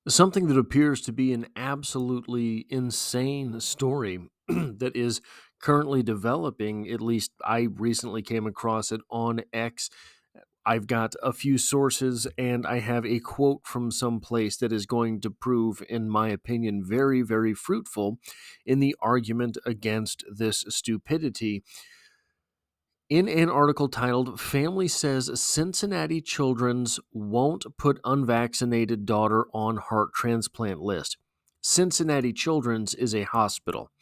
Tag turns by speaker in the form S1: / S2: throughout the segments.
S1: Something that appears to be an absolutely insane story that is currently developing. At least I recently came across it on X. I've got a few sources and I have a quote from someplace that is going to prove, in my opinion, very, very fruitful in the argument against this stupidity. In an article titled "Family Says Cincinnati Children's Won't Put Unvaccinated Daughter on Heart Transplant List." Cincinnati Children's is a hospital.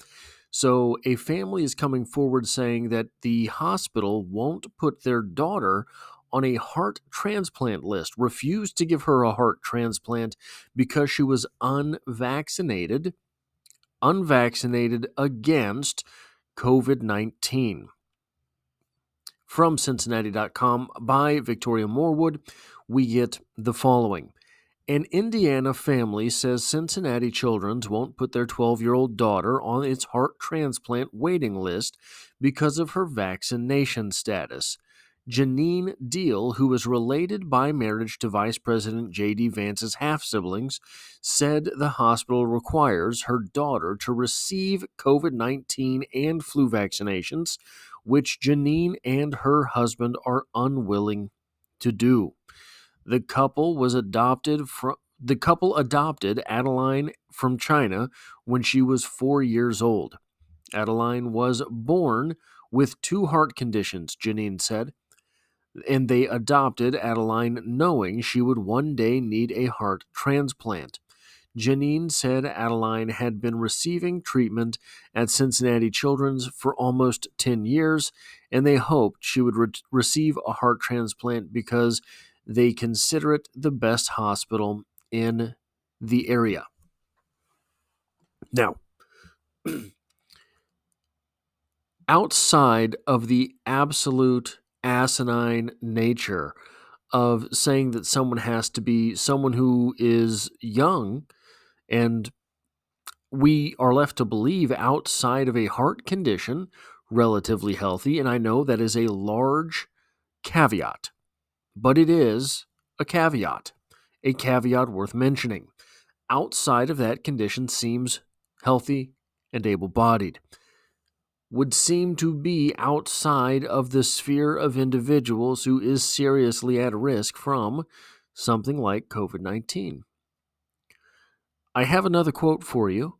S1: So a family is coming forward saying that the hospital won't put their daughter on a heart transplant list, refused to give her a heart transplant because she was unvaccinated against COVID-19. From Cincinnati.com by Victoria Morwood, we get the following. An Indiana family says Cincinnati Children's won't put their 12-year-old daughter on its heart transplant waiting list because of her vaccination status. Janine Deal, who is related by marriage to Vice President J.D. Vance's half-siblings, said the hospital requires her daughter to receive COVID-19 and flu vaccinations, which Janine and her husband are unwilling to do. The couple adopted Adeline from China when she was 4 years old. Adeline was born with two heart conditions, Janine said, and they adopted Adeline knowing she would one day need a heart transplant. Janine said Adeline had been receiving treatment at Cincinnati Children's for almost 10 years, and they hoped she would receive a heart transplant because they consider it the best hospital in the area. Now, outside of the absolute asinine nature of saying that someone has to be someone who is young, and we are left to believe outside of a heart condition, relatively healthy, and I know that is a large caveat, but it is a caveat worth mentioning. Outside of that condition seems healthy and able-bodied, would seem to be outside of the sphere of individuals who is seriously at risk from something like COVID-19. I have another quote for you.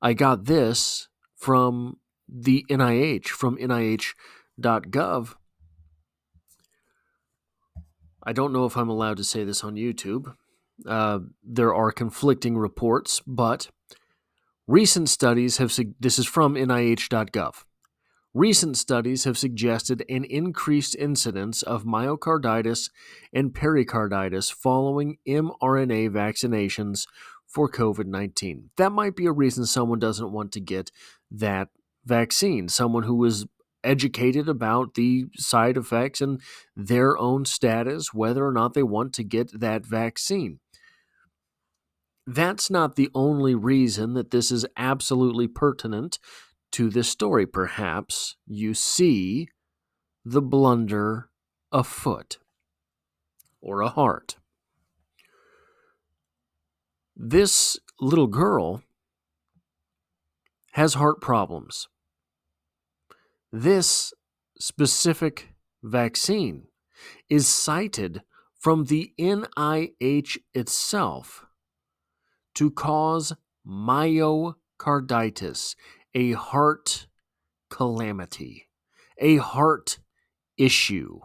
S1: I got this from the NIH, from NIH.gov. I don't know if I'm allowed to say this on YouTube. There are conflicting reports, but recent studies have, this is from NIH.gov. Recent studies have suggested an increased incidence of myocarditis and pericarditis following mRNA vaccinations for COVID-19. That might be a reason someone doesn't want to get that vaccine. Someone who is educated about the side effects and their own status, whether or not they want to get that vaccine. That's not the only reason that this is absolutely pertinent to this story. Perhaps you see the blunder afoot, or a heart. This little girl has heart problems. This specific vaccine is cited from the NIH itself to cause myocarditis, a heart calamity, a heart issue,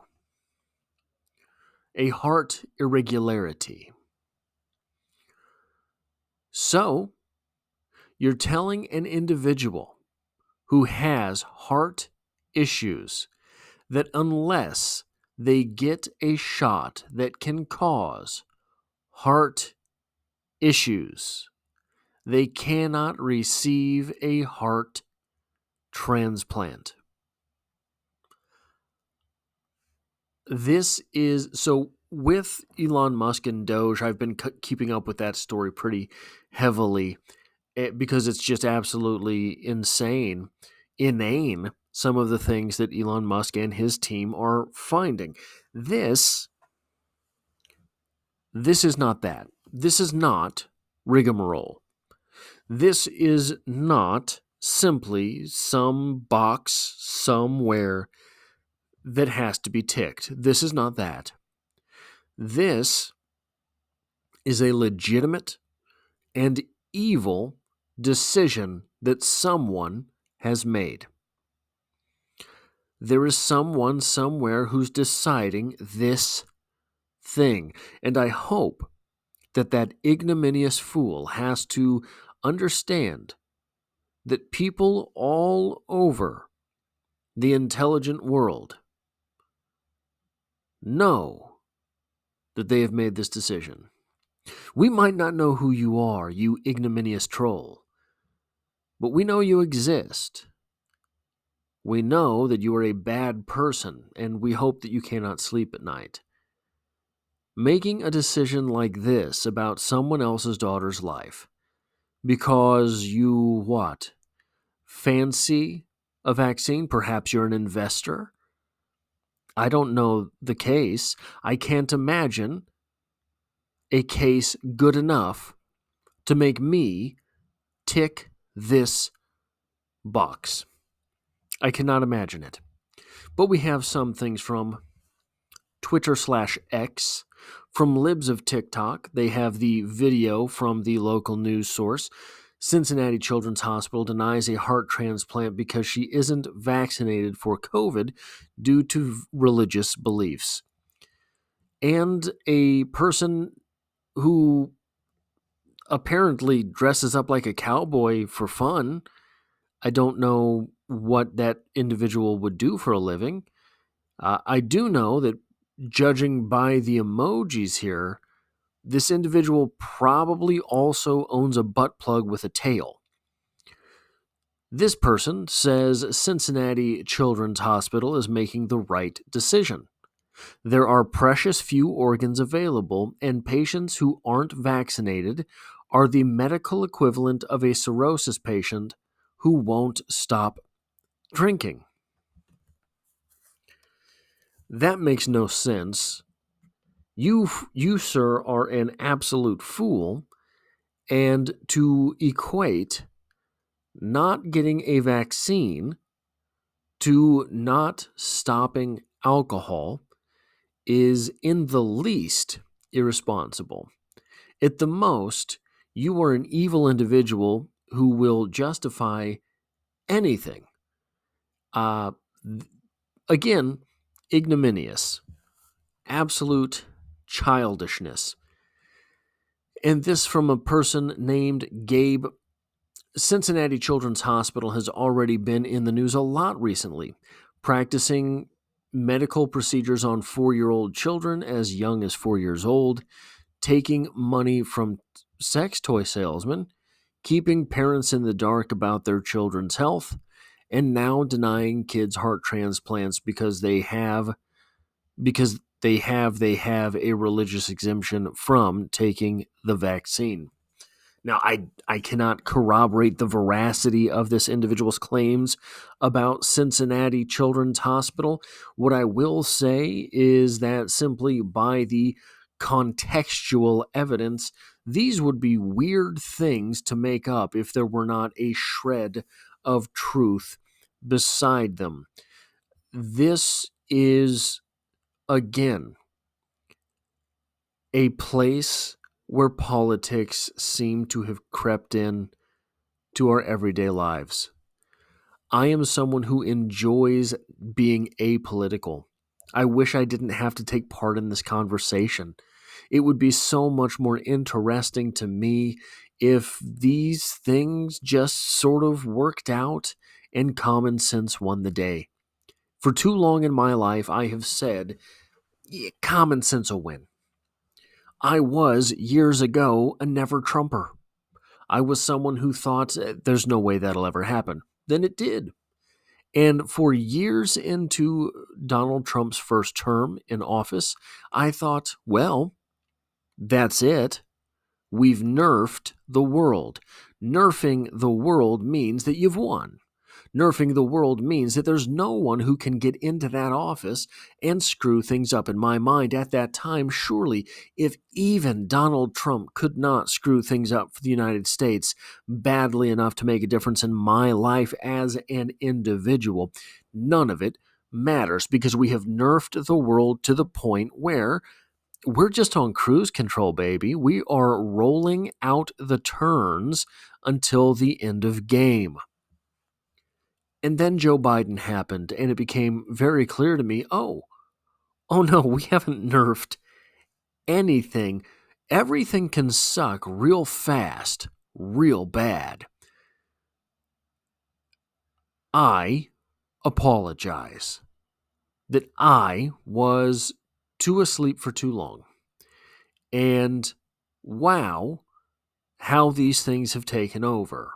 S1: a heart irregularity. So, you're telling an individual who has heart issues that unless they get a shot that can cause heart issues, they cannot receive a heart transplant. This is so with Elon Musk and Doge. I've been keeping up with that story pretty heavily because it's just absolutely inane, some of the things that Elon Musk and his team are finding. This is not that. This is not rigmarole. This is not simply some box somewhere that has to be ticked. This is not that. This is a legitimate and evil decision that someone has made. There is someone somewhere who's deciding this thing, and I hope that that ignominious fool has to understand that people all over the intelligent world know that they have made this decision. We might not know who you are, you ignominious troll, but we know you exist. We know that you are a bad person, and we hope that you cannot sleep at night. Making a decision like this about someone else's daughter's life because you, what, fancy a vaccine? Perhaps you're an investor? I don't know the case. I can't imagine a case good enough to make me tick this box. I cannot imagine it. But we have some things from Twitter/X, from libs of TikTok. They have the video from the local news source. Cincinnati Children's Hospital denies a heart transplant because she isn't vaccinated for COVID due to religious beliefs. And a person who apparently dresses up like a cowboy for fun. I don't know what that individual would do for a living. I do know that, judging by the emojis here, this individual probably also owns a butt plug with a tail. This person says Cincinnati Children's Hospital is making the right decision. There are precious few organs available, and patients who aren't vaccinated are the medical equivalent of a cirrhosis patient who won't stop drinking. That makes no sense. You, sir, are an absolute fool, and to equate not getting a vaccine to not stopping alcohol is in the least irresponsible. At the most, you are an evil individual who will justify anything. Again, ignominious, absolute childishness. And this from a person named Gabe. Cincinnati Children's Hospital has already been in the news a lot recently, practicing medical procedures on 4-year-old children as young as 4 years old, taking money from sex toy salesmen, keeping parents in the dark about their children's health, and now denying kids heart transplants because they have a religious exemption from taking the vaccine. Now, I cannot corroborate the veracity of this individual's claims about Cincinnati Children's Hospital. What I will say is that simply by the contextual evidence, these would be weird things to make up if there were not a shred of truth beside them. This is, again, a place where politics seem to have crept in to our everyday lives. I am someone who enjoys being apolitical. I wish I didn't have to take part in this conversation. It would be so much more interesting to me if these things just sort of worked out and common sense won the day. For too long in my life, I have said, yeah, common sense will win. I was, years ago, a never-Trumper. I was someone who thought, there's no way that'll ever happen. Then it did. And for years into Donald Trump's first term in office, I thought, well, that's it. We've nerfed the world. Nerfing the world means that you've won. Nerfing the world means that there's no one who can get into that office and screw things up. In my mind, at that time, surely, if even Donald Trump could not screw things up for the United States badly enough to make a difference in my life as an individual, none of it matters because we have nerfed the world to the point where we're just on cruise control, baby. We are rolling out the turns until the end of game. And then Joe Biden happened, and it became very clear to me, oh no, we haven't nerfed anything. Everything can suck real fast, real bad. I apologize that I was too asleep for too long. And wow, how these things have taken over.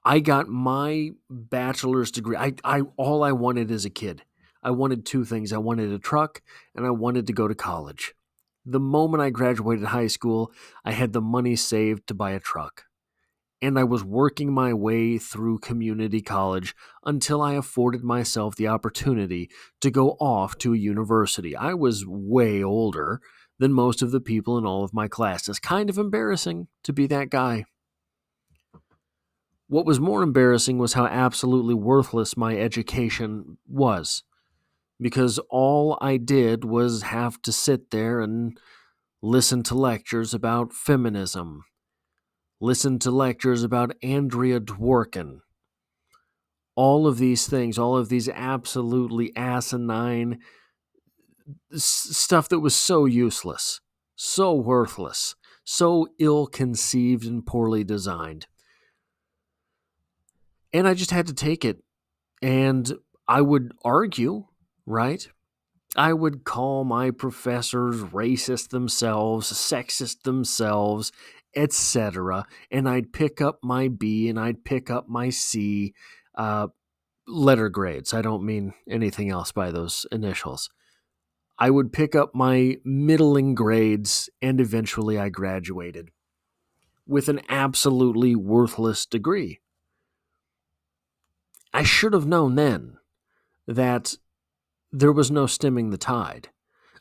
S1: I got my bachelor's degree. All I wanted as a kid, I wanted two things. I wanted a truck and I wanted to go to college. The moment I graduated high school, I had the money saved to buy a truck. And I was working my way through community college until I afforded myself the opportunity to go off to a university. I was way older than most of the people in all of my classes. Kind of embarrassing to be that guy. What was more embarrassing was how absolutely worthless my education was, because all I did was have to sit there and listen to lectures about feminism, listen to lectures about Andrea Dworkin, all of these things, all of these absolutely asinine stuff that was so useless, so worthless, so ill-conceived and poorly designed. And I just had to take it. And I would argue, right? I would call my professors racist themselves, sexist themselves, etc. And I'd pick up my B and I'd pick up my C letter grades. I don't mean anything else by those initials. I would pick up my middling grades and eventually I graduated with an absolutely worthless degree. I should have known then that there was no stemming the tide.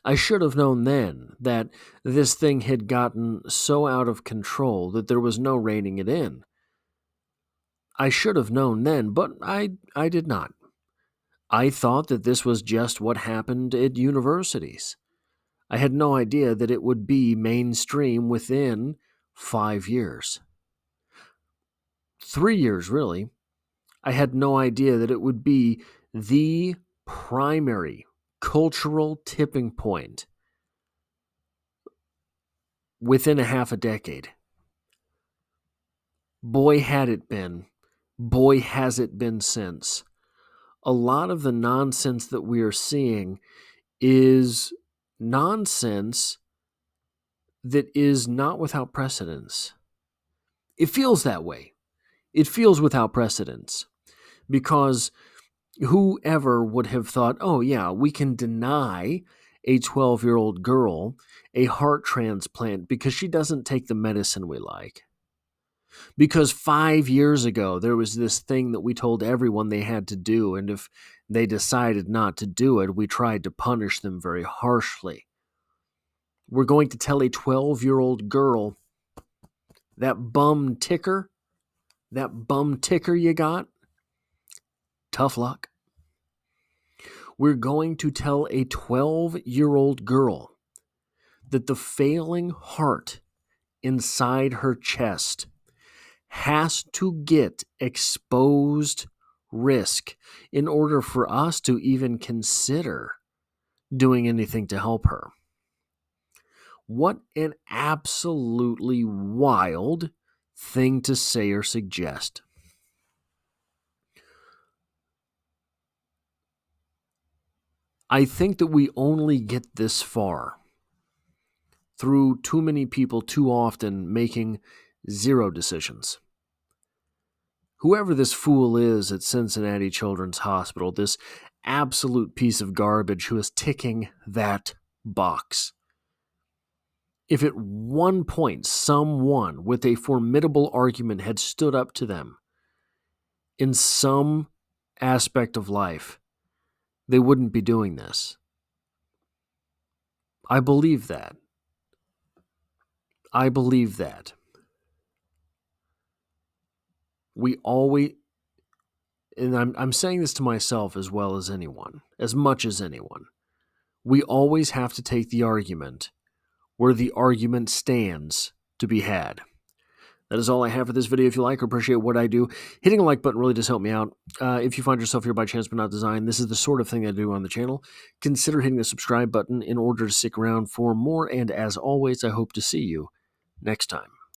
S1: I should have known then that this thing had gotten so out of control that there was no reining it in. I should have known then, but I did not. I thought that this was just what happened at universities. I had no idea that it would be mainstream within 5 years. 3 years, really. I had no idea that it would be the primary cultural tipping point within a half a decade. Boy, had it been. Boy, has it been since. A lot of the nonsense that we are seeing is nonsense that is not without precedence. It feels that way. It feels without precedence because whoever would have thought, oh, yeah, we can deny a 12-year-old girl a heart transplant because she doesn't take the medicine we like. Because 5 years ago, there was this thing that we told everyone they had to do, and if they decided not to do it, we tried to punish them very harshly. We're going to tell a 12-year-old girl, that bum ticker you got, tough luck. We're going to tell a 12-year-old girl that the failing heart inside her chest has to get exposed risk in order for us to even consider doing anything to help her. What an absolutely wild thing to say or suggest. I think that we only get this far through too many people too often making zero decisions. Whoever this fool is at Cincinnati Children's Hospital, this absolute piece of garbage who is ticking that box. If at one point someone with a formidable argument had stood up to them in some aspect of life, they wouldn't be doing this. I believe that. I believe that. We always, and I'm saying this to myself as well as anyone, as much as anyone, we always have to take the argument where the argument stands to be had. That is all I have for this video. If you like or appreciate what I do, hitting a like button really does help me out. If you find yourself here by chance but not design, this is the sort of thing I do on the channel. Consider hitting the subscribe button in order to stick around for more, and as always, I hope to see you next time.